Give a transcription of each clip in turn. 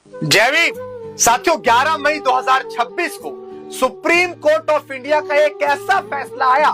जयवीर साथियों, 11 मई 2026 को supreme court of India का एक ऐसा फैसला आया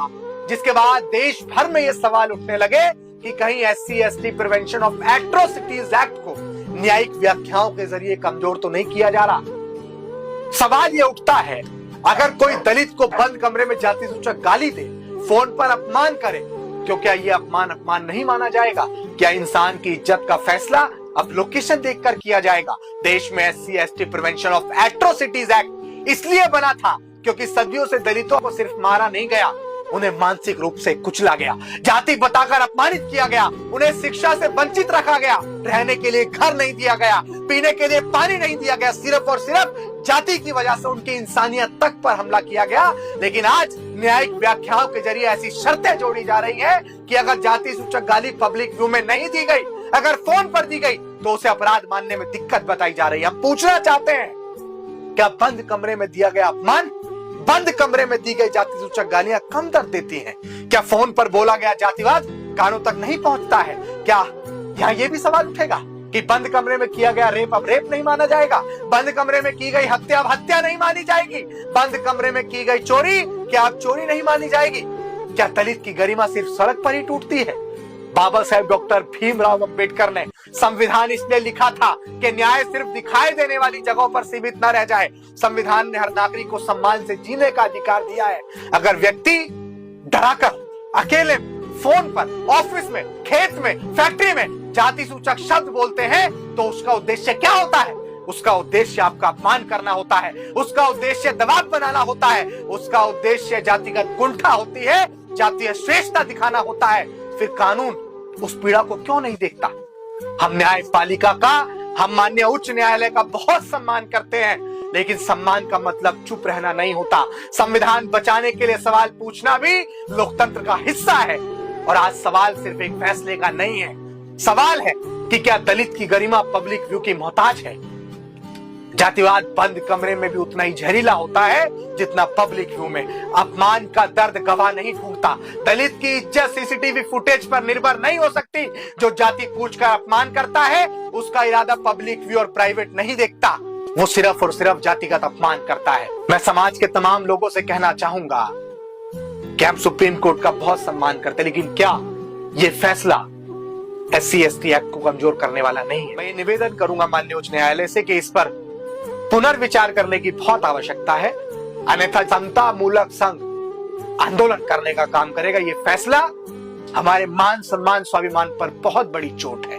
जिसके बाद देश भर में ये सवाल उठने लगे कि कहीं SC/ST prevention of atrocities act को न्यायिक व्याख्याओं के जरिए कमजोर तो नहीं किया जा रहा। सवाल ये उठता है, अगर कोई दलित को बंद कमरे में जाति सूचक गाली दे, फोन पर अपमान करे, तो क्या ये अपमान नहीं माना जाएगा? क्या इंसान की इज्जत का फैसला अब लोकेशन देखकर किया जाएगा? देश में SC/ST prevention of atrocities act इसलिए बना था क्योंकि सदियों से दलितों को सिर्फ मारा नहीं गया, उन्हें मानसिक रूप से कुचला गया, जाति बताकर अपमानित किया गया, उन्हें शिक्षा से वंचित रखा गया, रहने के लिए घर नहीं दिया गया, पीने के लिए पानी नहीं दिया गया, सिर्फ और सिर्फ जाति की वजह से उनकी इंसानियत तक पर हमला किया गया। लेकिन आज न्यायिक व्याख्याओं के जरिए ऐसी शर्तें जोड़ी जा रही है कि अगर जाति सूचक गाली पब्लिक व्यू में नहीं दी गई, अगर फोन पर दी गई, तो उसे अपराध मानने में दिक्कत बताई जा रही है। हम पूछना चाहते हैं, क्या बंद कमरे में दिया गया अपमान, बंद कमरे में दी गई जाति सूचक गालियां कम दर्द देती हैं? क्या फोन पर बोला गया जातिवाद कानों तक नहीं पहुंचता है? क्या यहाँ ये भी सवाल उठेगा कि बंद कमरे में किया गया रेप अब रेप नहीं माना जाएगा? बंद कमरे में की गई हत्या अब हत्या नहीं मानी जाएगी? बंद कमरे में की गई चोरी क्या अब चोरी नहीं मानी जाएगी? क्या दलित की गरिमा सिर्फ सड़क पर ही टूटती है? बाबा साहेब डॉक्टर भीमराव अंबेडकर ने संविधान इसलिए लिखा था कि न्याय सिर्फ दिखाई देने वाली जगहों पर सीमित न रह जाए। संविधान ने हर नागरिक को सम्मान से जीने का अधिकार दिया है। अगर व्यक्ति डराकर, अकेले, फोन पर, ऑफिस में, खेत में, फैक्ट्री में जाति सूचक शब्द बोलते हैं, तो उसका उद्देश्य क्या होता है? उसका उद्देश्य आपका अपमान करना होता है, उसका उद्देश्य दबाव बनाना होता है, उसका उद्देश्य जातिगत कुंठा होती है, जातीय श्रेष्ठता दिखाना होता है। फिर कानून उस पीड़ा को क्यों नहीं देखता? हम न्यायपालिका का, हम माननीय उच्च न्यायालय का बहुत सम्मान करते हैं, लेकिन सम्मान का मतलब चुप रहना नहीं होता। संविधान बचाने के लिए सवाल पूछना भी लोकतंत्र का हिस्सा है। और आज सवाल सिर्फ एक फैसले का नहीं है, सवाल है कि क्या दलित की गरिमा पब्लिक व्यू की मोहताज है? जातिवाद बंद कमरे में भी उतना ही जहरीला होता है जितना पब्लिक व्यू में। अपमान का दर्द गवाह नहीं ढूंढता। दलित की इज्जत CCTV फुटेज पर निर्भर नहीं हो सकती। जो जाति पूछकर अपमान करता है, उसका इरादा पब्लिक व्यू और प्राइवेट नहीं देखता, वो सिर्फ और सिर्फ जातिगत अपमान करता है। मैं समाज के तमाम लोगों से कहना चाहूंगा कि हम सुप्रीम कोर्ट का बहुत सम्मान करते हैं, लेकिन क्या ये फैसला SC/ST एक्ट को कमजोर करने वाला नहीं है? मैं ये निवेदन करूंगा माननीय उच्च न्यायालय से कि इस पर पुनर्विचार करने की बहुत आवश्यकता है, अन्यथा समता मूलक संघ आंदोलन करने का काम करेगा। ये फैसला हमारे मान सम्मान स्वाभिमान पर बहुत बड़ी चोट है।